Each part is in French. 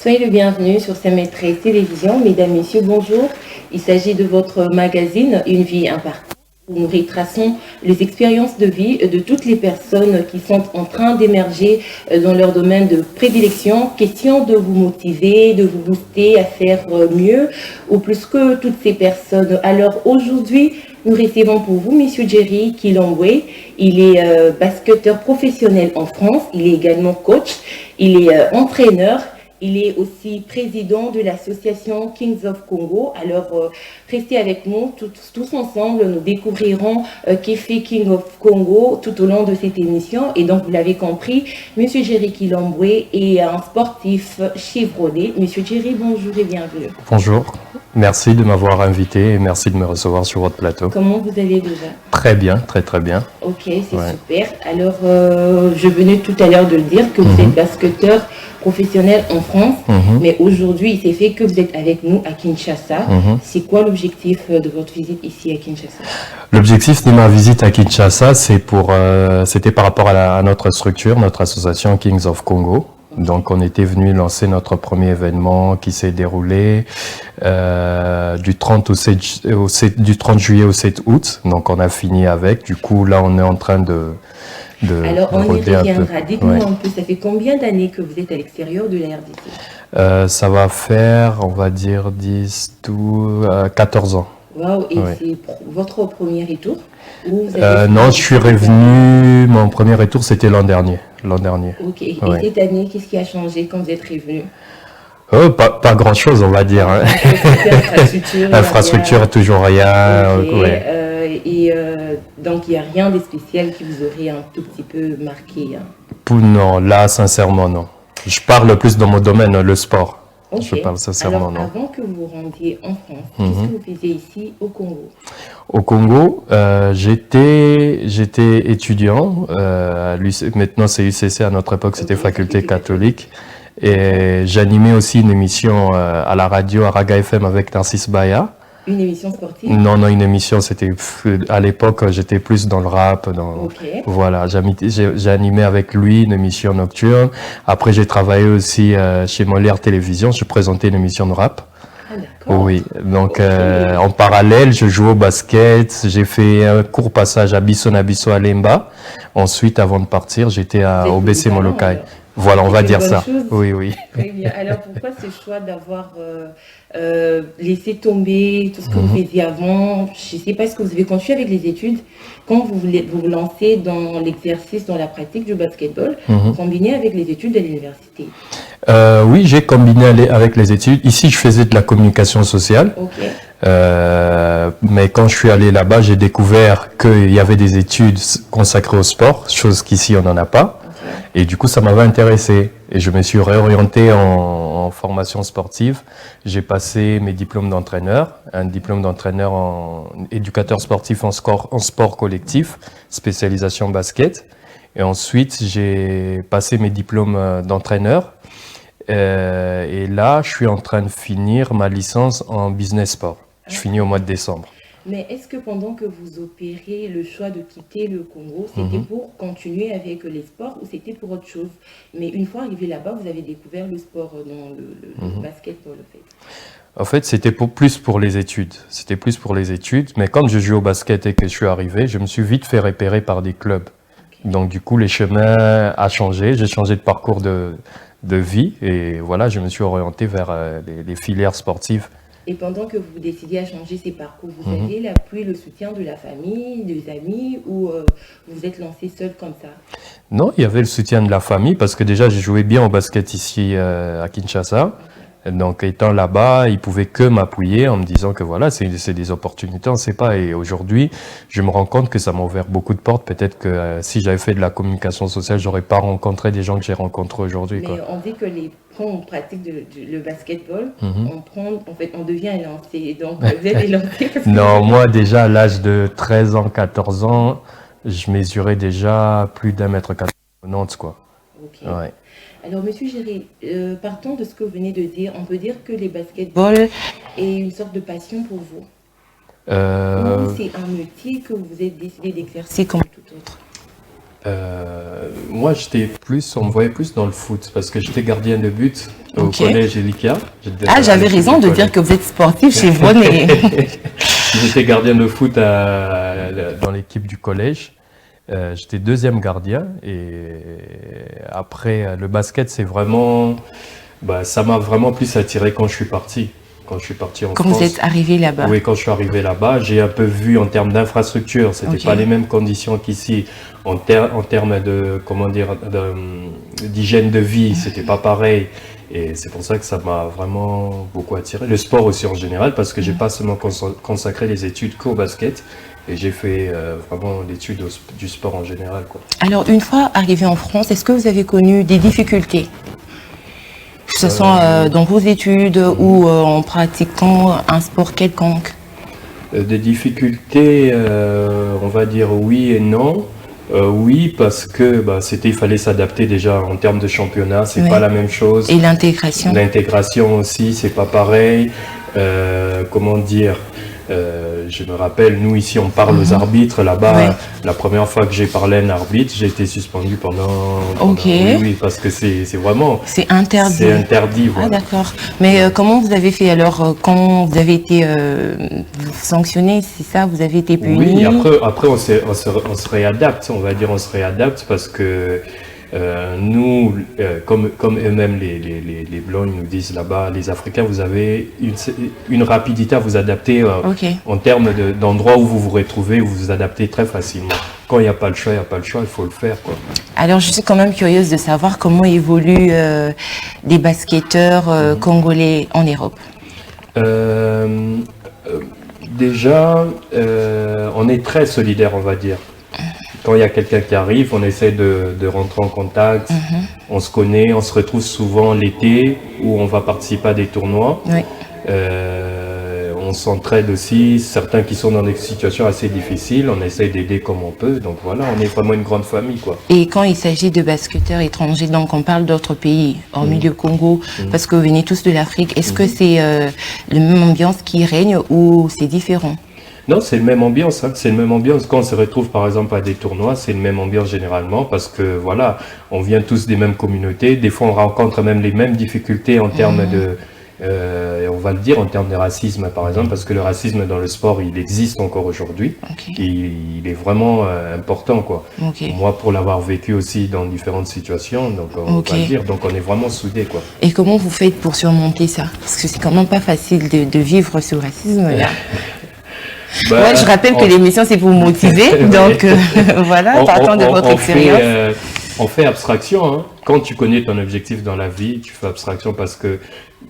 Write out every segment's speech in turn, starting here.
Soyez le bienvenu sur CMT Télévision. Mesdames, Messieurs, bonjour. Il s'agit de votre magazine Une vie imparfaite, où nous retraçons les expériences de vie de toutes les personnes qui sont en train d'émerger dans leur domaine de prédilection. Question de vous motiver, de vous booster à faire mieux ou plus que toutes ces personnes. Alors aujourd'hui, nous recevons pour vous Monsieur Jerry Kilongwe. Il est basketteur professionnel en France. Il est également coach. Il est entraîneur. Il est aussi président de l'association Kings of Congo. Alors, restez avec nous, tous ensemble, nous découvrirons qu'est fait King of Congo tout au long de cette émission. Et donc, vous l'avez compris, M. Jerry Kilongwe est un sportif chevronné. M. Jerry, bonjour et bienvenue. Bonjour, merci de m'avoir invité et merci de me recevoir sur votre plateau. Comment vous allez déjà? Très bien, très bien. Ok, c'est super. Alors, je venais tout à l'heure de le dire que vous êtes basketteur professionnel en France, mais aujourd'hui, il s'est fait que vous êtes avec nous à Kinshasa. C'est quoi l'objectif de votre visite ici à Kinshasa? L'objectif de ma visite à Kinshasa, c'était par rapport à notre structure, notre association Kings of Congo. Donc, on était venu lancer notre premier événement qui s'est déroulé du 30 juillet au 7 août. Donc, on a fini avec. Du coup, là, on est en train de alors, on y reviendra. Dites-nous un peu, ça fait combien d'années que vous êtes à l'extérieur de la RDC? Ça va faire, on va dire, 14 ans. Waouh, et c'est votre premier retour? Non, je suis revenu, mon premier retour, c'était l'an dernier. Ok, et cette année, qu'est-ce qui a changé quand vous êtes revenu? Oh, pas grand-chose, on va dire. Hein. Infrastructure, toujours rien. Donc, il n'y a rien de spécial qui vous aurait un tout petit peu marqué, hein? Non, là, sincèrement, non. Je parle plus dans mon domaine, le sport. Okay. Je parle sincèrement, alors, non. Avant que vous rendiez en France, qu'est-ce que vous faisiez ici au Congo? Au Congo, j'étais étudiant. Maintenant, c'est UCC. À notre époque, c'était faculté catholique. Et j'animais aussi une émission à la radio, à Raga FM avec Narcisse Baya. Une émission sportive? Non, une émission, c'était... À l'époque, j'étais plus dans le rap. Voilà, j'ai animé avec lui une émission nocturne. Après, j'ai travaillé aussi chez Molière Télévision. Je présentais une émission de rap. Ah, d'accord. Oui, donc en parallèle, je jouais au basket. J'ai fait un court passage à Bisson à Lemba. Ensuite, avant de partir, j'étais au BC Molokai. Voilà, on va dire ça. Chose. Oui. Très bien. Alors, pourquoi ce choix d'avoir laissé tomber tout ce que vous faisiez avant? Je ne sais pas, est-ce que vous avez continué avec les études? Quand vous vous lancez dans l'exercice, dans la pratique du basketball, vous combinez avec les études à l'université? Oui, j'ai combiné avec les études. Ici, je faisais de la communication sociale. Okay. Mais quand je suis allé là-bas, j'ai découvert qu'il y avait des études consacrées au sport, chose qu'ici, on n'en a pas. Et du coup, ça m'avait intéressé. Et je me suis réorienté en formation sportive. J'ai passé mes diplômes d'entraîneur, un diplôme d'entraîneur en éducateur sportif en sport collectif, spécialisation basket. Et ensuite, j'ai passé mes diplômes d'entraîneur. Et là, je suis en train de finir ma licence en business sport. Je finis au mois de décembre. Mais est-ce que pendant que vous opérez le choix de quitter le Congo, c'était pour continuer avec les sports ou c'était pour autre chose? Mais une fois arrivé là-bas, vous avez découvert le sport dans le basketball, en fait. En fait, c'était plus pour les études. C'était plus pour les études. Mais quand je joue au basket et que je suis arrivé, je me suis vite fait repérer par des clubs. Okay. Donc, du coup, les chemins ont changé. J'ai changé de parcours de vie. Et voilà, je me suis orienté vers les filières sportives. Et pendant que vous décidez à changer ces parcours, vous avez l'appui, le soutien de la famille, des amis, ou vous vous êtes lancé seul comme ça? Non, il y avait le soutien de la famille parce que déjà, j'ai joué bien au basket ici à Kinshasa. Donc, étant là-bas, ils pouvaient que m'appuyer en me disant que voilà, c'est des opportunités, on ne sait pas. Et aujourd'hui, je me rends compte que ça m'a ouvert beaucoup de portes. Peut-être que si j'avais fait de la communication sociale, je n'aurais pas rencontré des gens que j'ai rencontrés aujourd'hui. Mais on dit que quand on pratique le basketball, on devient élancé. Donc, vous êtes élancé parce que... Non, moi, déjà, à l'âge de 13 ans, 14 ans, je mesurais déjà plus d'1m90, quoi. Ok. Ouais. Alors, Monsieur Jerry, partant de ce que vous venez de dire, on peut dire que les basketball est une sorte de passion pour vous? Ou c'est un métier que vous avez décidé d'exercer comme tout autre? Moi, on me voyait plus dans le foot parce que j'étais gardien de but au collège Elika. J'avais raison de dire que vous êtes sportif chez Vonnet. J'étais gardien de foot dans l'équipe du collège. J'étais deuxième gardien et après le basket, c'est vraiment, ça m'a vraiment plus attiré quand je suis parti. Quand je suis parti en France. Quand vous êtes arrivé là-bas? Oui, quand je suis arrivé là-bas, j'ai un peu vu en termes d'infrastructure. C'était pas les mêmes conditions qu'ici. En termes de, d'hygiène de vie, c'était pas pareil. Et c'est pour ça que ça m'a vraiment beaucoup attiré. Le sport aussi en général, parce que j'ai pas seulement consacré les études qu'au basket. Et j'ai fait vraiment l'étude du sport en général, quoi. Alors, une fois arrivé en France, est-ce que vous avez connu des difficultés? Que ce soit dans vos études ou en pratiquant un sport quelconque? Des difficultés, on va dire oui et non. Oui, parce que il fallait s'adapter déjà en termes de championnat, c'est pas la même chose. Et l'intégration? L'intégration aussi, c'est pas pareil. Comment dire? Je me rappelle, nous ici on parle aux arbitres, là-bas la première fois que j'ai parlé à un arbitre, j'ai été suspendu pendant oui, parce que c'est vraiment... C'est interdit. C'est interdit, voilà. Ah d'accord. Mais comment vous avez fait alors quand vous avez été sanctionné, c'est ça, vous avez été puni? Oui, après on se réadapte, on va dire on se réadapte parce que nous, comme eux-mêmes les Blancs, ils nous disent là-bas, les Africains, vous avez une rapidité à vous adapter en termes d'endroits où vous vous retrouvez, vous vous adaptez très facilement. Quand il n'y a pas le choix, il n'y a pas le choix, il faut le faire, quoi. Alors, je suis quand même curieuse de savoir comment évoluent les basketteurs congolais en Europe. Déjà, on est très solidaires, on va dire. Quand il y a quelqu'un qui arrive, on essaie de rentrer en contact, on se connaît, on se retrouve souvent l'été où on va participer à des tournois. On s'entraide aussi, certains qui sont dans des situations assez difficiles, on essaie d'aider comme on peut, donc voilà, on est vraiment une grande famille, quoi. Et quand il s'agit de basketteurs étrangers, donc on parle d'autres pays, hormis le Congo, parce que vous venez tous de l'Afrique, est-ce que c'est la même ambiance qui règne ou c'est différent? Non, c'est la même ambiance, hein. C'est la même ambiance. Quand on se retrouve par exemple à des tournois, c'est la même ambiance généralement parce que voilà, on vient tous des mêmes communautés. Des fois, on rencontre même les mêmes difficultés en termes de, on va le dire, en termes de racisme par exemple, parce que le racisme dans le sport, il existe encore aujourd'hui. Et il est vraiment important, quoi. Moi, pour l'avoir vécu aussi dans différentes situations, donc on va le dire, donc on est vraiment soudés, quoi. Et comment vous faites pour surmonter ça? Parce que c'est quand même pas facile de vivre ce racisme-là. Ouais, je rappelle que l'émission c'est pour vous motiver, donc voilà, partant de votre expérience. On fait abstraction, hein. Quand tu connais ton objectif dans la vie, tu fais abstraction parce que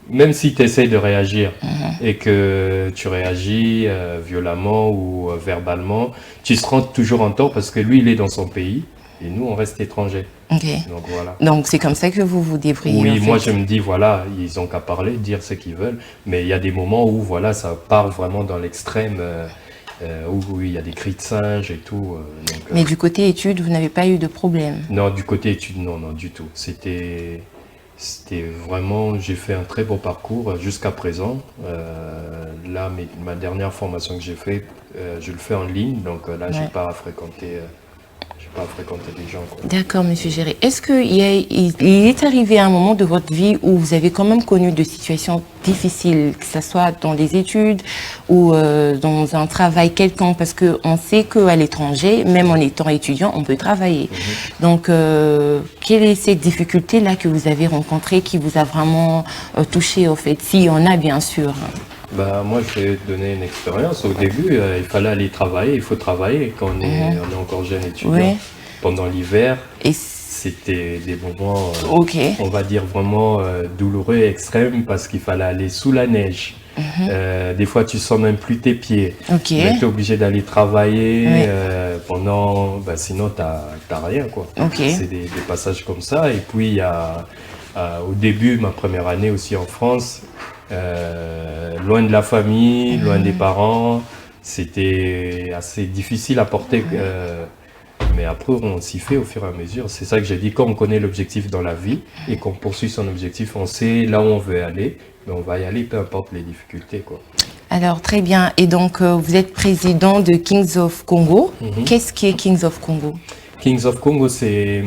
même si tu essaies de réagir et que tu réagis violemment ou verbalement, tu te rends toujours en tort parce que lui il est dans son pays et nous on reste étrangers. Donc voilà. Donc c'est comme ça que vous vous débrouillez. Oui, moi je me dis voilà, ils ont qu'à parler, dire ce qu'ils veulent, mais il y a des moments où voilà, ça part vraiment dans l'extrême, où il y a des cris de singe et tout. Mais du côté études, vous n'avez pas eu de problème? Non, du côté études, non, du tout. C'était vraiment, j'ai fait un très beau parcours jusqu'à présent. Là, ma dernière formation que j'ai faite, je le fais en ligne, donc là, j'ai pas à fréquenter des gens. D'accord, Monsieur Géré. Est-ce qu'il est arrivé un moment de votre vie où vous avez quand même connu de situations difficiles, que ce soit dans les études ou dans un travail quelconque? Parce qu'on sait qu'à l'étranger, même en étant étudiant, on peut travailler. Donc, quelle est cette difficulté-là que vous avez rencontrée, qui vous a vraiment touché, au fait, s'il y en a, bien sûr? Moi, je vais donner une expérience. Au début, il fallait aller travailler. Il faut travailler quand on est encore jeune étudiant. Pendant l'hiver, c'était des moments, on va dire, vraiment douloureux et extrêmes parce qu'il fallait aller sous la neige. Des fois, tu sens même plus tes pieds. Tu es obligé d'aller travailler pendant... sinon, tu n'as rien, quoi. C'est des passages comme ça. Et puis, il y a... au début, ma première année aussi en France, loin de la famille, loin des parents, c'était assez difficile à porter, mais après on s'y fait au fur et à mesure. C'est ça que j'ai dit, quand on connaît l'objectif dans la vie et qu'on poursuit son objectif, on sait là où on veut aller, mais on va y aller peu importe les difficultés, quoi. Alors très bien, et donc vous êtes président de Kings of Congo. Qu'est-ce qui est Kings of Congo? Kings of Congo, c'est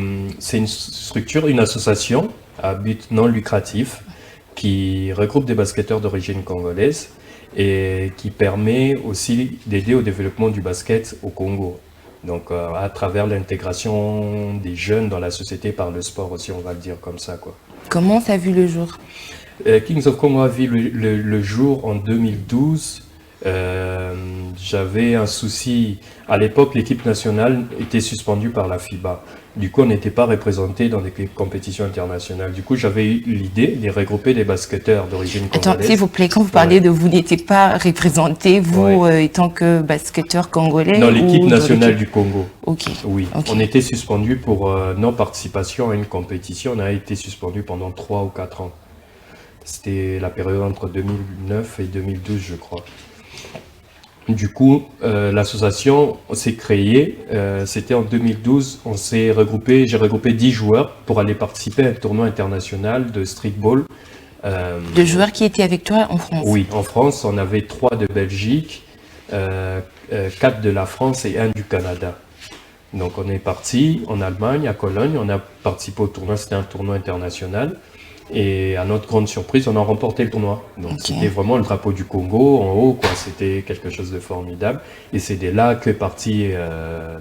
une structure, une association à but non lucratif qui regroupe des basketteurs d'origine congolaise et qui permet aussi d'aider au développement du basket au Congo. Donc à travers l'intégration des jeunes dans la société par le sport aussi, on va le dire comme ça, quoi. Comment ça a vu le jour? Kings of Congo a vu le jour en 2012. J'avais un souci. À l'époque, l'équipe nationale était suspendue par la FIBA. Du coup, on n'était pas représenté dans des compétitions internationales. Du coup, j'avais eu l'idée de regrouper des basketteurs d'origine congolaise. Attends, s'il vous plaît, quand vous parlez de vous n'étiez pas représenté, vous étant que basketteur congolais? Dans l'équipe nationale du Congo. Ok. Oui, Ok. on était suspendu pour non-participation à une compétition. On a été suspendu pendant 3 ou 4 ans. C'était la période entre 2009 et 2012, je crois. Du coup, l'association s'est créée, c'était en 2012, on s'est regroupé, j'ai regroupé 10 joueurs pour aller participer à un tournoi international de streetball. De joueurs qui étaient avec toi en France? Oui, en France, on avait 3 de Belgique, 4 de la France et 1 du Canada. Donc on est parti en Allemagne, à Cologne, on a participé au tournoi, c'était un tournoi international. Et à notre grande surprise, on a remporté le tournoi. Donc c'était vraiment le drapeau du Congo en haut, quoi. C'était quelque chose de formidable. Et c'est de là qu'est partie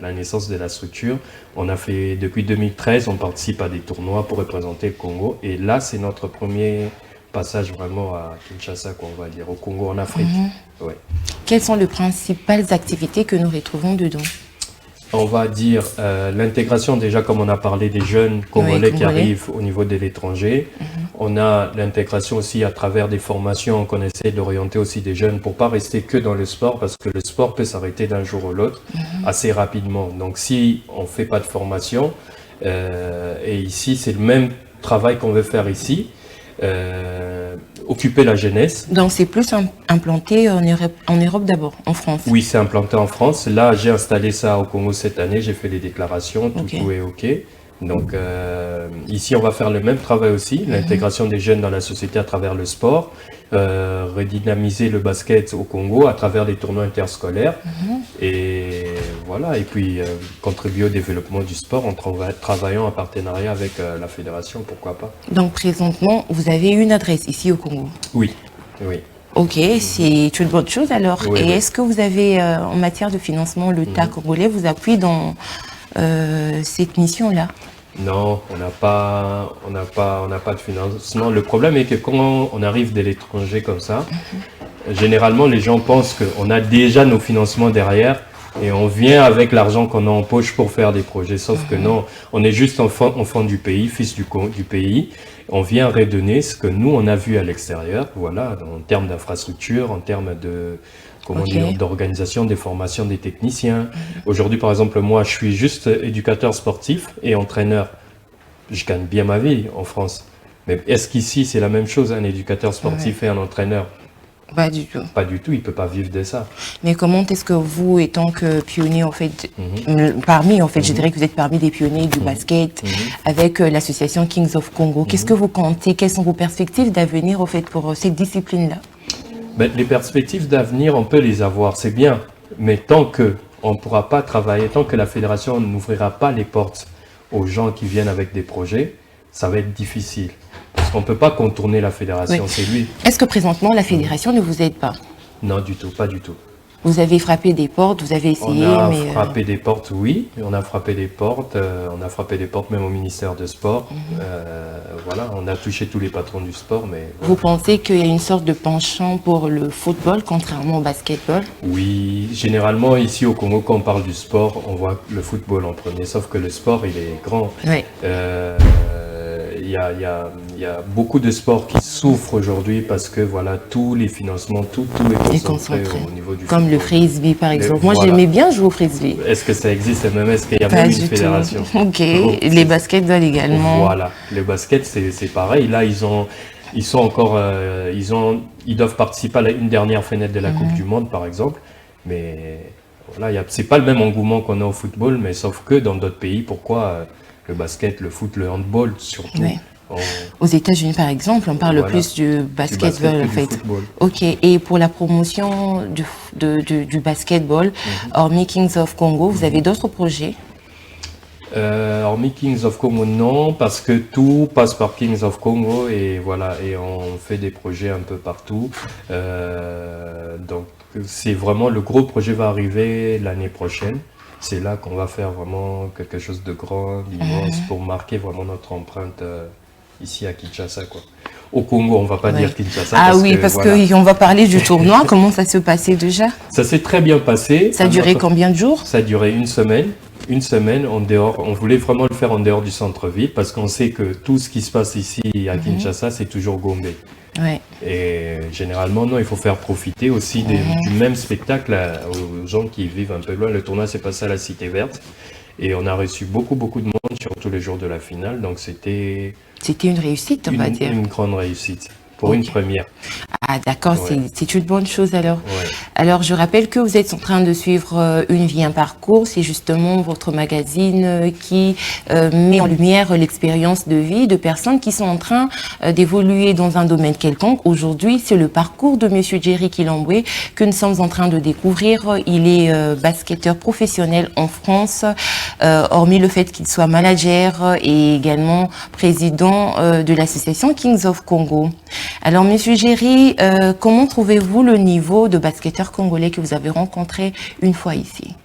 la naissance de la structure. On a fait, depuis 2013, on participe à des tournois pour représenter le Congo. Et là, c'est notre premier passage vraiment à Kinshasa, quoi, on va dire, au Congo, en Afrique. Ouais. Quelles sont les principales activités que nous retrouvons dedans? On va dire l'intégration, déjà comme on a parlé des jeunes Congolais qui arrivent au niveau de l'étranger. On a l'intégration aussi à travers des formations qu'on essaie d'orienter aussi des jeunes pour pas rester que dans le sport, parce que le sport peut s'arrêter d'un jour ou l'autre assez rapidement. Donc si on fait pas de formation, et ici c'est le même travail qu'on veut faire ici, occuper la jeunesse. Donc c'est plus implanté en Europe d'abord, en France? Oui, c'est implanté en France. Là, j'ai installé ça au Congo cette année, j'ai fait les déclarations, tout est OK. Donc ici, on va faire le même travail aussi, l'intégration des jeunes dans la société à travers le sport, redynamiser le basket au Congo à travers les tournois interscolaires. Et voilà, et puis contribuer au développement du sport en travaillant en partenariat avec la fédération, pourquoi pas. Donc présentement, vous avez une adresse ici au Congo? Oui, oui. Ok, c'est une bonne chose alors. Oui, et oui. est-ce que vous avez, en matière de financement, l'État congolais vous appuie dans cette mission-là? Non, on n'a pas de financement. Le problème est que quand on arrive de l'étranger comme ça, généralement les gens pensent qu'on a déjà nos financements derrière et on vient avec l'argent qu'on a en poche pour faire des projets. Sauf que non, on est juste enfant du pays, fils du pays. On vient redonner ce que nous on a vu à l'extérieur, voilà, en termes d'infrastructure, en termes de d'organisation, des formations des techniciens. Aujourd'hui, par exemple, moi, je suis juste éducateur sportif et entraîneur. Je gagne bien ma vie en France. Mais est-ce qu'ici, c'est la même chose, un éducateur sportif et un entraîneur? Pas du tout. Pas du tout, il ne peut pas vivre de ça. Mais comment est-ce que vous, étant que pionnier, en fait, je dirais que vous êtes parmi les pionniers du basket, avec l'association Kings of Congo, qu'est-ce que vous comptez? Quelles sont vos perspectives d'avenir, en fait, pour cette discipline-là? Ben, les perspectives d'avenir, on peut les avoir, c'est bien. Mais tant qu'on ne pourra pas travailler, tant que la fédération n'ouvrira pas les portes aux gens qui viennent avec des projets, ça va être difficile. Parce qu'on ne peut pas contourner la fédération, c'est lui. Est-ce que présentement, la fédération ne vous aide pas? Non, du tout, pas du tout. Vous avez frappé des portes, vous avez essayé, on a mais... frappé des portes, oui. On a frappé des portes même au ministère de Sport. Voilà, on a touché tous les patrons du sport, mais... Vous pensez qu'il y a une sorte de penchant pour le football, contrairement au basketball? Oui, généralement, ici au Congo, quand on parle du sport, on voit le football en premier. Sauf que le sport, il est grand. Oui. Il y a beaucoup de sports qui souffrent aujourd'hui parce que voilà, tous les financements, tout est concentré au niveau du Comme football. le frisbee par exemple. Moi voilà. j'aimais bien jouer au frisbee. Est-ce que ça existe même? Est-ce qu'il y a Pas même du une fédération? tout. Ok, les basketballs également. Voilà, les baskets c'est pareil. Là ils doivent participer à une dernière fenêtre de la Coupe du Monde par exemple. Mais voilà, c'est pas le même engouement qu'on a au football, mais sauf que dans d'autres pays, pourquoi le basket, le foot, le handball surtout. Oui. Aux États-Unis, par exemple, on parle plus du basketball, en fait. Ok. Et pour la promotion du basketball, hormis Kings of Congo, vous avez d'autres projets? Hormis Kings of Congo, non, parce que tout passe par Kings of Congo et voilà, et on fait des projets un peu partout. Donc c'est vraiment, le gros projet va arriver l'année prochaine. C'est là qu'on va faire vraiment quelque chose de grand, d'immense, pour marquer vraiment notre empreinte ici à Kinshasa, quoi. Au Congo, on va pas dire Kinshasa. Ah oui, parce voilà. qu'on va parler du tournoi. Comment ça se passait déjà? Ça s'est très bien passé. Ça a duré combien de jours? Ça a duré une semaine. Une semaine en dehors. On voulait vraiment le faire en dehors du centre-ville parce qu'on sait que tout ce qui se passe ici à Kinshasa, c'est toujours Gombe. Ouais. Et généralement, non, il faut faire profiter aussi du même spectacle aux gens qui vivent un peu loin. Le tournoi s'est passé à la Cité Verte et on a reçu beaucoup de monde, surtout les jours de la finale. Donc c'était une réussite, on va dire. Une grande réussite. Pour une première. Ah d'accord, Ouais. c'est une bonne chose alors. Ouais. Alors je rappelle que vous êtes en train de suivre Une vie, un parcours. C'est justement votre magazine qui met en lumière l'expérience de vie de personnes qui sont en train d'évoluer dans un domaine quelconque. Aujourd'hui, c'est le parcours de Monsieur Jerry Kilambwe que nous sommes en train de découvrir. Il est basketteur professionnel en France, hormis le fait qu'il soit manager et également président de l'association Kings of Congo. Alors, Monsieur Jerry, comment trouvez-vous le niveau de basketteur congolais que vous avez rencontré une fois ici?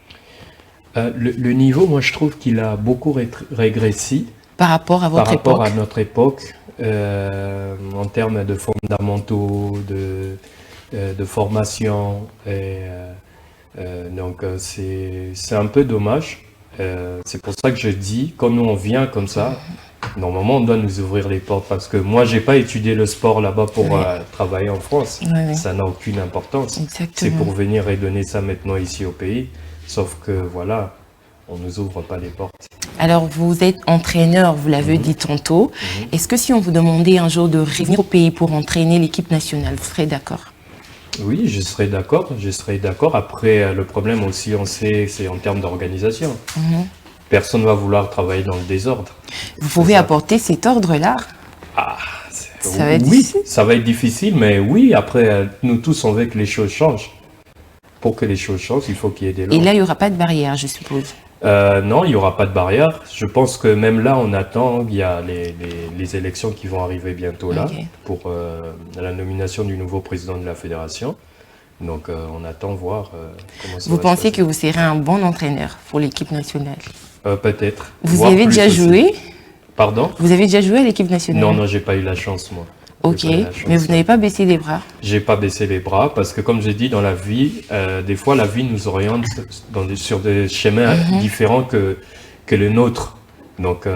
Le niveau, moi, je trouve qu'il a beaucoup régressé par rapport à votre époque. Par rapport à notre époque, en termes de fondamentaux, de formation. Donc, c'est un peu dommage. C'est pour ça que je dis, quand nous on vient comme ça, normalement on doit nous ouvrir les portes, parce que moi j'ai pas étudié le sport là-bas pour travailler en France. Ça n'a aucune importance. C'est pour venir et donner ça maintenant ici au pays, sauf que voilà, on nous ouvre pas les portes. Alors vous êtes entraîneur, vous l'avez dit tantôt. Est-ce que si on vous demandait un jour de revenir au pays pour entraîner l'équipe nationale, vous serez d'accord? Oui, je serais d'accord. Après, le problème aussi, on sait, c'est en termes d'organisation. Personne ne va vouloir travailler dans le désordre. Vous pouvez apporter cet ordre-là? Ça va être difficile. Ça va être difficile, mais oui, après, nous tous, on veut que les choses changent. Pour que les choses changent, il faut qu'il y ait des lois. Et là, il n'y aura pas de barrière, je suppose? Non, il n'y aura pas de barrière. Je pense que même là, on attend, il y a les élections qui vont arriver bientôt là, pour la nomination du nouveau président de la fédération. Donc, on attend voir comment ça va se passer. Vous pensez que vous serez un bon entraîneur pour l'équipe nationale? Peut-être. Vous avez déjà joué? Pardon? Vous avez déjà joué à l'équipe nationale? Non, j'ai pas eu la chance, moi. Ok, mais vous n'avez pas baissé les bras? J'ai pas baissé les bras parce que, comme j'ai dit, dans la vie, des fois, la vie nous oriente sur des chemins différents que le nôtre. Donc,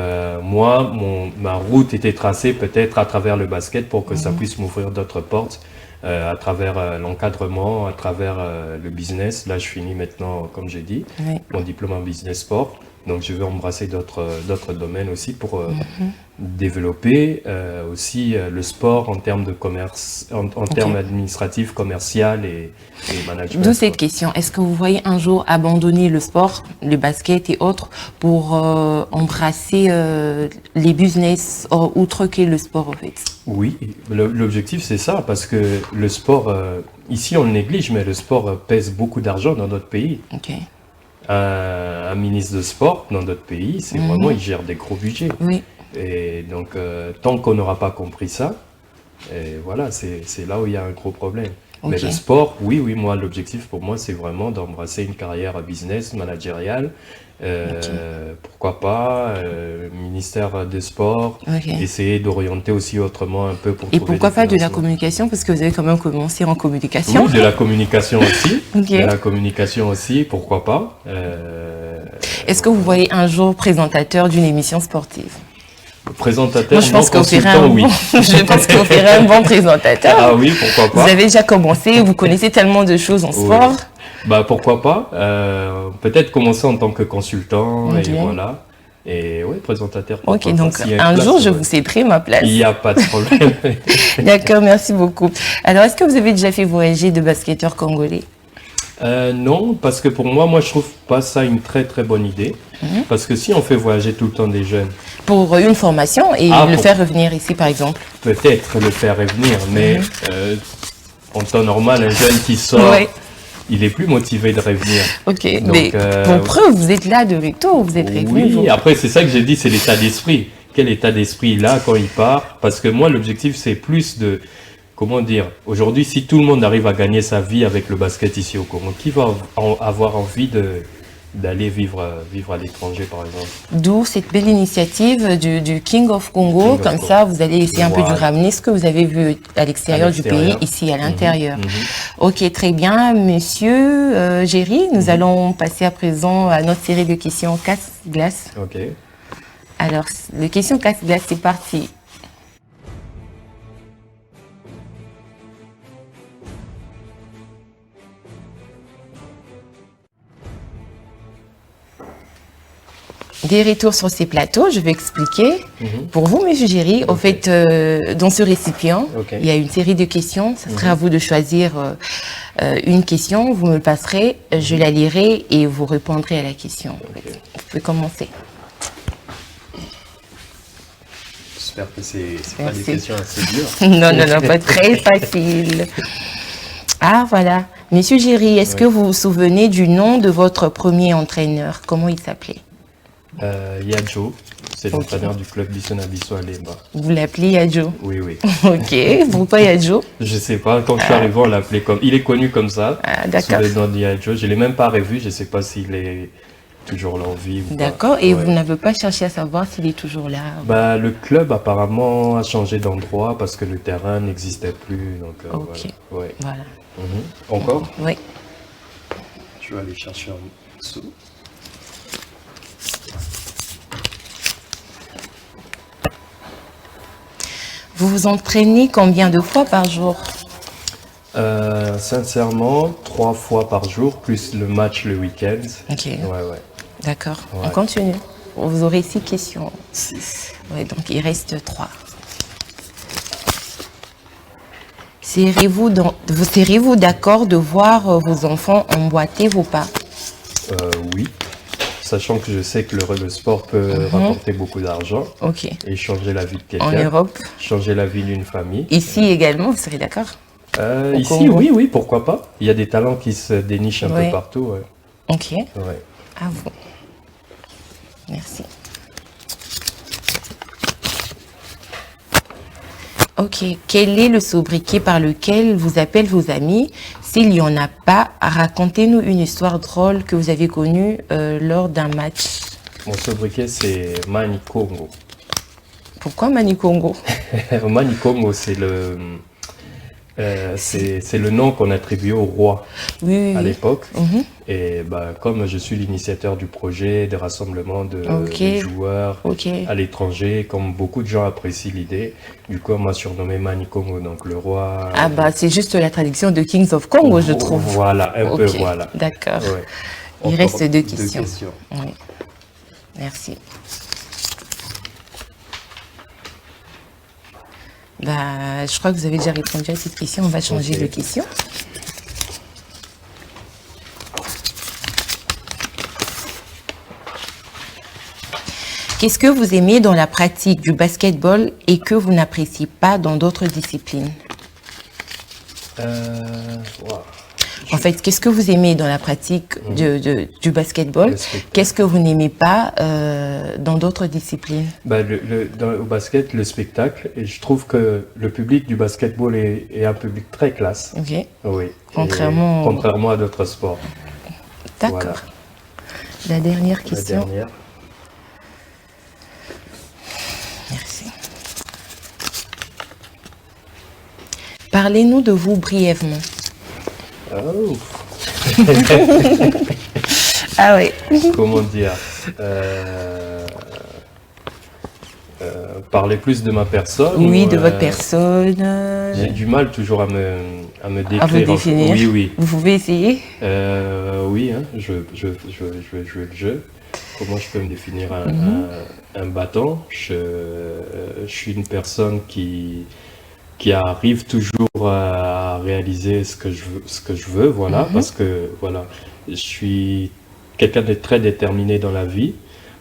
moi, ma route était tracée peut-être à travers le basket pour que ça puisse m'ouvrir d'autres portes, à travers l'encadrement, à travers le business. Là, je finis maintenant, comme j'ai dit, mon diplôme en business sport. Donc, je vais embrasser d'autres domaines aussi pour développer aussi le sport en termes de commerce, en termes administratifs, commercial et management. D'où cette question. Est-ce que vous voyez un jour abandonner le sport, le basket et autres, pour embrasser les business outre que le sport, en fait? Oui, l'objectif c'est ça, parce que le sport, ici on le néglige, mais le sport pèse beaucoup d'argent dans notre pays. Un ministre de sport dans d'autres pays, c'est vraiment, il gère des gros budgets. Oui. Et donc, tant qu'on n'aura pas compris ça, et voilà, c'est là où il y a un gros problème. Mais le sport, oui, moi, l'objectif pour moi, c'est vraiment d'embrasser une carrière business, managériale. Pourquoi pas, ministère des Sports, essayer d'orienter aussi autrement un peu pour trouver. Et pourquoi pas de la communication, parce que vous avez quand même commencé en communication. Oui, de la communication aussi. De la communication aussi, pourquoi pas. Est-ce que vous voyez un jour présentateur d'une émission sportive? Présentateur, moi, je pense je pense qu'on ferait un bon présentateur. Ah oui, pourquoi pas. Vous avez déjà commencé, vous connaissez tellement de choses en sport. Bah pourquoi pas. Peut-être commencer en tant que consultant et voilà. Et oui, présentateur. Ok, donc un jour je vous céderai ma place. Il n'y a pas de problème. D'accord, merci beaucoup. Alors, est-ce que vous avez déjà fait voyager de basketteurs congolais? Non, parce que pour moi, je trouve pas ça une très très bonne idée. Parce que si on fait voyager tout le temps des jeunes... Pour une formation et le faire revenir ici, par exemple? Peut-être le faire revenir, mais en temps normal, un jeune qui sort il est plus motivé de revenir. Ok, Donc, mais pour preuve, vous êtes là de retour, vous êtes revenu. Oui, vous. après c'est ça que j'ai dit, c'est l'état d'esprit. Quel état d'esprit il a quand il part? Parce que moi, l'objectif, c'est plus de, comment dire, aujourd'hui, si tout le monde arrive à gagner sa vie avec le basket ici au Congo, qui va avoir envie d'aller vivre à l'étranger, par exemple? D'où cette belle initiative du King of Congo. King of Comme Congo. ça, vous allez essayer un peu de Voilà. ramener ce que vous avez vu à l'extérieur du pays, ici à l'intérieur. Ok, très bien. Monsieur Géry, nous allons passer à présent à notre série de questions casse-glace. Ok. Alors, les questions casse-glace, c'est parti. Des retours sur ces plateaux, je vais expliquer. Pour vous, Monsieur Géry, au fait, dans ce récipient, il y a une série de questions. Ce sera à vous de choisir une question. Vous me le passerez, je la lirai et vous répondrez à la question. Vous pouvez commencer. J'espère que c'est pas des questions assez dures. Non, pas très facile. Ah, voilà. Monsieur Géry, est-ce que vous vous souvenez du nom de votre premier entraîneur? Comment il s'appelait? Yadjo, c'est l'entraîneur du club Bissona-Bissau à Lemba. Vous l'appelez Yadjo? Oui, oui. Ok, pourquoi Yadjo? Je sais pas, quand je suis arrivé, on l'appelait comme... Il est connu comme ça, Ah, d'accord. sous le nom de Yadjo. Je l'ai même pas revu, je sais pas s'il est toujours là en vie ou pas. D'accord, et Ouais. vous n'avez pas cherché à savoir s'il est toujours là? Bah, le club apparemment a changé d'endroit parce que le terrain n'existait plus. Donc, Ok. voilà. Ouais. Voilà. Encore? Oui. Je vais aller chercher en dessous. Vous vous entraînez combien de fois par jour? Sincèrement, 3 fois par jour, plus le match le week-end. Ok, Ouais. d'accord. Ouais. On continue. Vous aurez 6 questions. 6. Oui, donc il reste 3. Serez-vous d'accord de voir vos enfants emboîter vos pas? Oui. Sachant que je sais que le sport peut rapporter beaucoup d'argent Ok. et changer la vie de En quelqu'un, Europe, changer la vie d'une famille. ici également, vous serez d'accord? Ici, Congo. oui, pourquoi pas. Il y a des talents qui se dénichent un Ouais. peu partout. Ouais. Ok, Ouais. à vous. Merci. Ok, quel est le sobriquet par lequel vous appellent vos amis? S'il n'y en a pas, racontez-nous une histoire drôle que vous avez connue lors d'un match. Mon sobriquet, c'est Mani Congo. Pourquoi Mani Congo? Mani Congo, c'est le nom qu'on attribuait au roi Oui, à oui. l'époque. Et bah, comme je suis l'initiateur du projet, des rassemblements de joueurs Ok. à l'étranger, comme beaucoup de gens apprécient l'idée, du coup on m'a surnommé Mani Congo, donc le roi. Ah bah c'est juste la traduction de Kings of Congo, je trouve. Voilà, un peu, Ok, voilà. d'accord. Ouais. Il Encore reste 2 questions. Oui. Merci. Bah, je crois que vous avez déjà répondu à cette question. On va changer Ok. de question. Qu'est-ce que vous aimez dans la pratique du basketball et que vous n'appréciez pas dans d'autres disciplines? Wow. En fait, qu'est-ce que vous aimez dans la pratique du basketball? Le spectacle. Qu'est-ce que vous n'aimez pas dans d'autres disciplines? Bah, au basket, le spectacle, et je trouve que le public du basketball est un public très classe. Ok, Oui. Contrairement- à d'autres sports. d'accord. Voilà. La dernière La question. dernière. Merci. Parlez-nous de vous brièvement. Oh. Ah oui. Comment dire parler plus de ma personne. Oui, ou, de votre personne. J'ai du mal toujours à me décrire. À vous définir. Oui, oui. Vous pouvez essayer? Oui, hein, je veux jouer le jeu. Comment je peux me définir un battant? Je suis une personne qui arrive toujours à réaliser ce que je veux, voilà, parce que voilà, je suis quelqu'un de très déterminé dans la vie.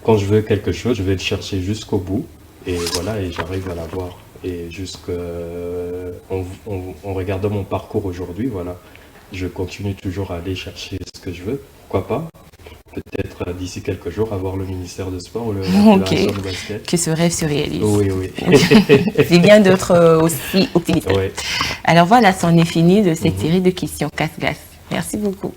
Quand je veux quelque chose, je vais le chercher jusqu'au bout, et voilà, et j'arrive à l'avoir. Et en regardant mon parcours aujourd'hui, voilà, je continue toujours à aller chercher ce que je veux. Pourquoi pas? Peut-être d'ici quelques jours avoir le ministère de Sport ou la Fédération de basket. Que ce rêve se réalise. Oui, oui. C'est bien d'être aussi optimiste. Oui. Alors voilà, c'en est fini de cette série de questions casse-glace. Merci beaucoup.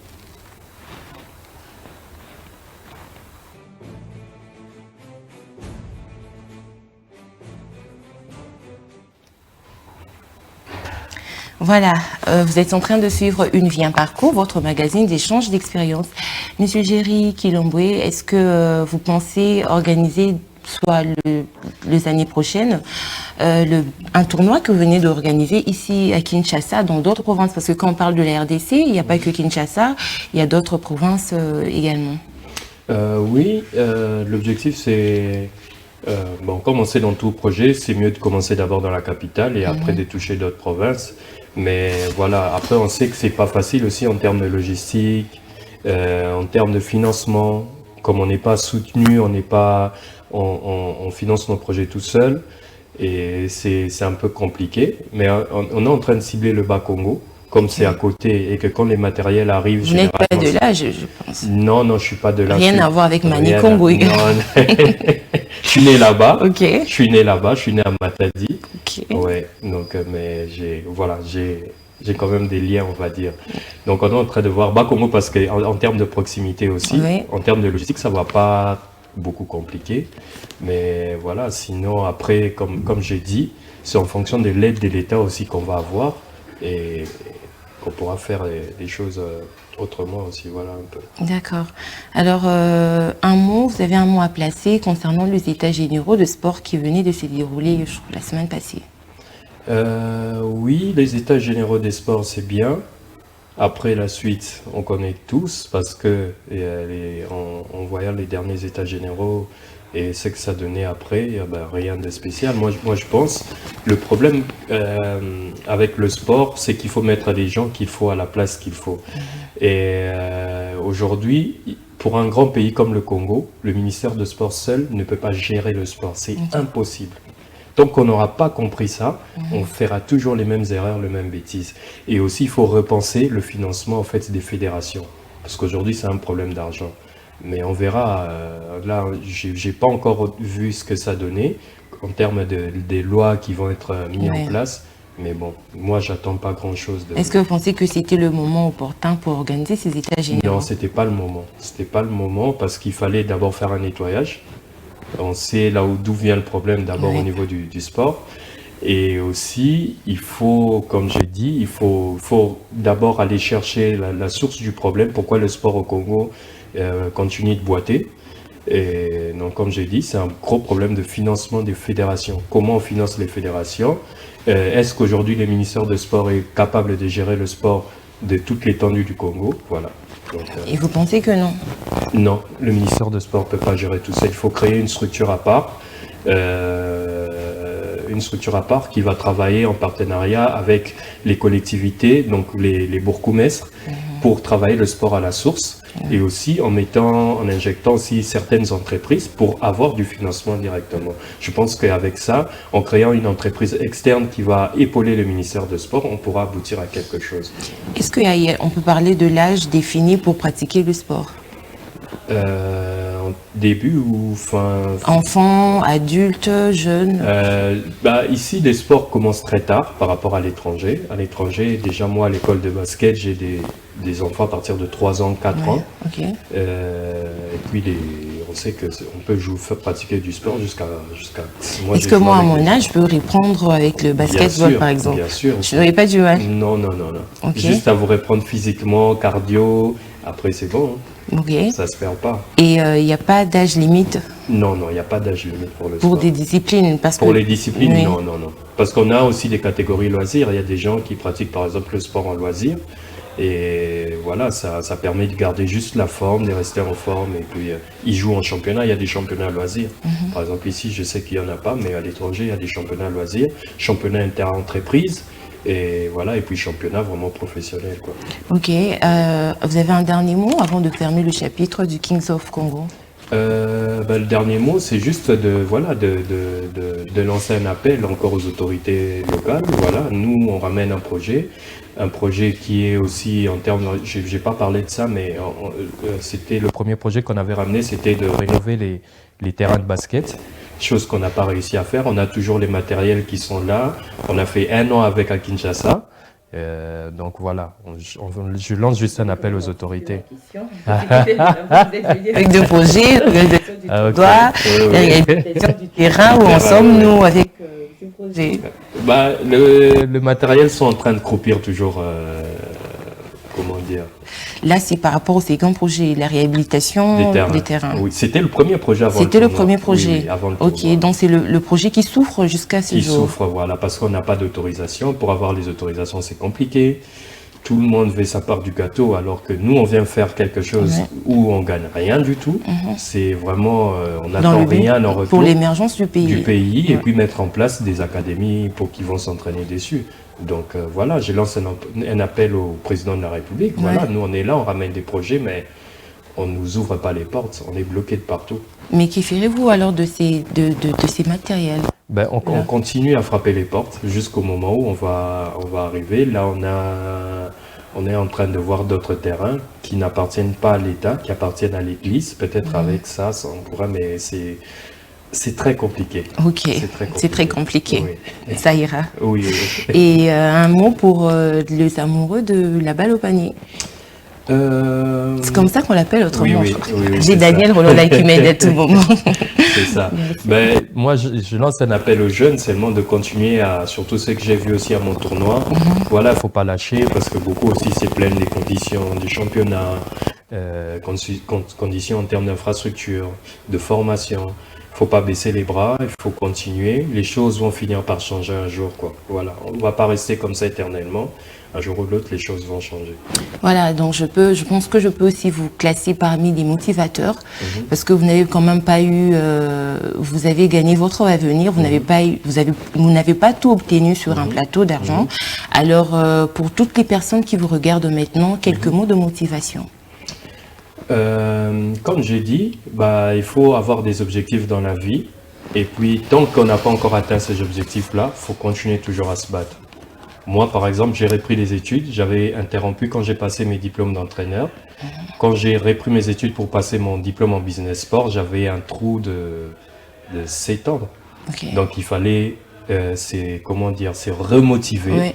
Voilà, vous êtes en train de suivre Une vie, un parcours, votre magazine d'échange d'expériences. Monsieur Jerry Kilombwe, est-ce que vous pensez organiser, soit les années prochaines, un tournoi que vous venez d'organiser ici à Kinshasa, dans d'autres provinces? Parce que quand on parle de la RDC, il n'y a pas que Kinshasa, il y a d'autres provinces également. Oui, l'objectif c'est... bon, comme on sait dans tout projet, c'est mieux de commencer d'abord dans la capitale et après de toucher d'autres provinces. Mais voilà, après on sait que c'est pas facile aussi en termes de logistique, en termes de financement. Comme on n'est pas soutenu, on finance nos projets tout seul et c'est un peu compliqué. Mais on est en train de cibler le Bas-Congo, comme c'est à côté et que quand les matériels arrivent... Vous n'êtes pas de là, je pense. Non, non, je suis pas de là. Rien à voir avec Mani Congo également. Je suis né là-bas. Ok. Je suis né là-bas, je suis né à Matadi. Ok. Ouais, donc, mais j'ai quand même des liens, on va dire. Donc, on est en train de voir Bakomo parce qu'en termes de proximité aussi, Oui. en termes de logistique, ça ne va pas beaucoup compliqué. Mais voilà, sinon, après, comme j'ai dit, c'est en fonction de l'aide de l'État aussi qu'on va avoir et qu'on pourra faire des choses autrement aussi, voilà un peu. D'accord. Alors, vous avez un mot à placer concernant les états généraux de sport qui venaient de se dérouler la semaine passée. Oui, les états généraux des sports, c'est bien. Après la suite, on connaît tous parce que en voyant les derniers états généraux et ce que ça donnait après, rien de spécial. Moi, je pense le problème avec le sport, c'est qu'il faut mettre les gens qu'il faut à la place qu'il faut. Et aujourd'hui, pour un grand pays comme le Congo, le ministère de Sport seul ne peut pas gérer le sport. C'est impossible. Tant qu'on n'aura pas compris ça, on fera toujours les mêmes erreurs, les mêmes bêtises. Et aussi, il faut repenser le financement en fait, des fédérations. Parce qu'aujourd'hui, c'est un problème d'argent. Mais on verra, là, j'ai pas encore vu ce que ça donnait en termes des lois qui vont être mises en place. Mais bon, moi, j'attends pas grand-chose. Est-ce que vous pensez que c'était le moment opportun pour organiser ces états généraux? Non, c'était pas le moment. C'était pas le moment parce qu'il fallait d'abord faire un nettoyage. On sait là d'où vient le problème d'abord au niveau du sport. Et aussi, il faut, comme j'ai dit, il faut d'abord aller chercher la source du problème. Pourquoi le sport au Congo continue de boiter. Et donc, comme j'ai dit, c'est un gros problème de financement des fédérations. Comment on finance les fédérations? Est-ce qu'aujourd'hui, le ministère de Sport est capable de gérer le sport de toute l'étendue du Congo? Voilà. Donc, et vous pensez que non? Non, le ministère de Sport ne peut pas gérer tout ça. Il faut créer une structure à part. Qui va travailler en partenariat avec les collectivités, donc les bourgmestres, pour travailler le sport à la source et aussi en injectant aussi certaines entreprises pour avoir du financement directement. Je pense qu'avec ça, en créant une entreprise externe qui va épauler le ministère de Sport, on pourra aboutir à quelque chose. Est-ce qu'on peut parler de l'âge défini pour pratiquer le sport? En début ou fin? Enfants, adultes, jeunes? Ici, les sports commencent très tard par rapport à l'étranger. À l'étranger, déjà moi à l'école de basket, j'ai des enfants à partir de 3 ans, 4 ans. Okay. Et puis on sait qu'on peut pratiquer du sport jusqu'à... Est-ce que moi, à mon âge, je peux reprendre avec le basketball, par exemple? Bien sûr. Je n'aurais pas du mal? Non. Okay. Juste à vous reprendre physiquement, cardio, après c'est bon. Okay. Ça se perd pas. Et il n'y a pas d'âge limite? Non, il n'y a pas d'âge limite pour le sport. Pour des disciplines? Pour les disciplines, non. Parce qu'on a aussi des catégories loisirs. Il y a des gens qui pratiquent par exemple le sport en loisir. Et voilà, ça permet de garder juste la forme, de rester en forme. Et puis, ils jouent en championnat. Il y a des championnats à loisirs. Par exemple, ici, je sais qu'il n'y en a pas, mais à l'étranger, il y a des championnats à loisirs, championnats inter-entreprises. Et voilà, et puis championnat vraiment professionnel, quoi. Ok, vous avez un dernier mot avant de fermer le chapitre du Kings of Congo? Le dernier mot, c'est juste de lancer un appel encore aux autorités locales. Voilà, nous, on ramène un projet qui est aussi en termes, j'ai pas parlé de ça, mais c'était le premier projet qu'on avait ramené, c'était de rénover les terrains de basket, chose qu'on n'a pas réussi à faire. On a toujours les matériels qui sont là. On a fait 1 an avec à Kinshasa. Donc voilà, je lance juste un appel aux autorités. Avec deux projets, du terrain, où en sommes-nous avec ce projet? Le matériel sont en train de croupir toujours, comment dire. Là, c'est par rapport au second projet, la réhabilitation des terrains. Oui, c'était le premier projet avant C'était le premier projet. Oui, avant le ok, tournoi. donc c'est le projet qui souffre jusqu'à ce jour. Qui souffre, voilà, parce qu'on n'a pas d'autorisation. Pour avoir les autorisations, c'est compliqué. Tout le monde veut sa part du gâteau, alors que nous, on vient faire quelque chose où on gagne rien du tout. C'est vraiment, on n'attend rien en retour. Pour l'émergence du pays. Et puis mettre en place des académies pour qu'ils vont s'entraîner dessus. Donc voilà, j'ai lancé un appel au président de la République. Voilà, nous on est là, on ramène des projets, mais on ne nous ouvre pas les portes, on est bloqué de partout. Mais que ferez-vous alors de ces matériels? On continue à frapper les portes jusqu'au moment où on va arriver. Là, on est en train de voir d'autres terrains qui n'appartiennent pas à l'État, qui appartiennent à l'Église. Peut-être avec ça, on pourrait, mais c'est très compliqué. Ok, c'est très compliqué. Oui. Ça ira. Oui. Et un mot pour les amoureux de la balle au panier. C'est comme ça qu'on l'appelle autrement. Oui, j'ai Daniel Rololai qui m'aide à tout moment. C'est ça. Moi, je lance un appel aux jeunes, seulement de continuer surtout ce que j'ai vu aussi à mon tournoi. Voilà, il ne faut pas lâcher parce que beaucoup aussi se plaignent des conditions du championnat, conditions en termes d'infrastructure, de formation. Il ne faut pas baisser les bras, il faut continuer. Les choses vont finir par changer un jour, quoi. Voilà, on ne va pas rester comme ça éternellement. Un jour ou l'autre, les choses vont changer. Voilà, donc je pense que je peux aussi vous classer parmi les motivateurs, parce que vous n'avez quand même pas eu, vous avez gagné votre avenir, vous n'avez pas tout obtenu sur un plateau d'argent. Alors, pour toutes les personnes qui vous regardent maintenant, quelques mots de motivation. Comme j'ai dit, il faut avoir des objectifs dans la vie. Et puis, tant qu'on n'a pas encore atteint ces objectifs-là, il faut continuer toujours à se battre. Moi, par exemple, j'ai repris les études. J'avais interrompu quand j'ai passé mes diplômes d'entraîneur. Quand j'ai repris mes études pour passer mon diplôme en business sport, j'avais un trou de 7 ans. Okay. Donc, il fallait, c'est remotiver. Oui.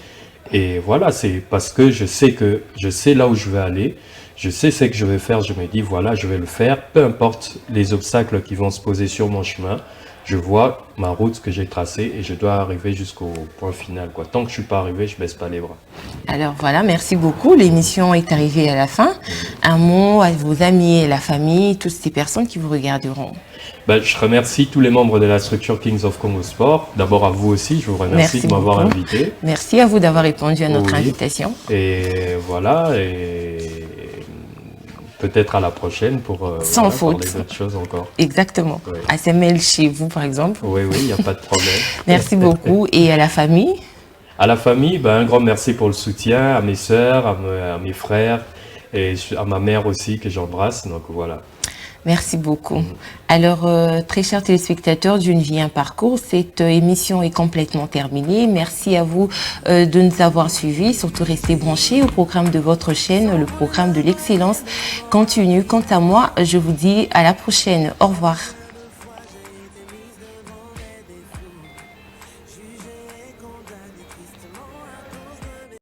Et voilà, c'est parce que je sais là où je vais aller. Je sais ce que je vais faire. Je me dis, voilà, je vais le faire. Peu importe les obstacles qui vont se poser sur mon chemin. Je vois ma route que j'ai tracée et je dois arriver jusqu'au point final, quoi. Tant que je ne suis pas arrivé, je ne baisse pas les bras. Alors voilà, merci beaucoup. L'émission est arrivée à la fin. Un mot à vos amis et la famille, toutes ces personnes qui vous regarderont. Je remercie tous les membres de la structure Kings of Congo Sport. D'abord à vous aussi, je vous remercie de m'avoir invité. Merci à vous d'avoir répondu à notre invitation. Et voilà, et peut-être à la prochaine pour sans faute. Parler d'autres choses encore. Exactement. Oui. ASML chez vous, par exemple. Oui, il n'y a pas de problème. Merci beaucoup. Et à la famille? À la famille, un grand merci pour le soutien, à mes sœurs, à mes frères et à ma mère aussi que j'embrasse. Donc voilà. Merci beaucoup. Alors, très chers téléspectateurs d'Une vie, un parcours, cette émission est complètement terminée. Merci à vous de nous avoir suivis. Surtout, restez branchés au programme de votre chaîne, le programme de l'excellence continue. Quant à moi, je vous dis à la prochaine. Au revoir.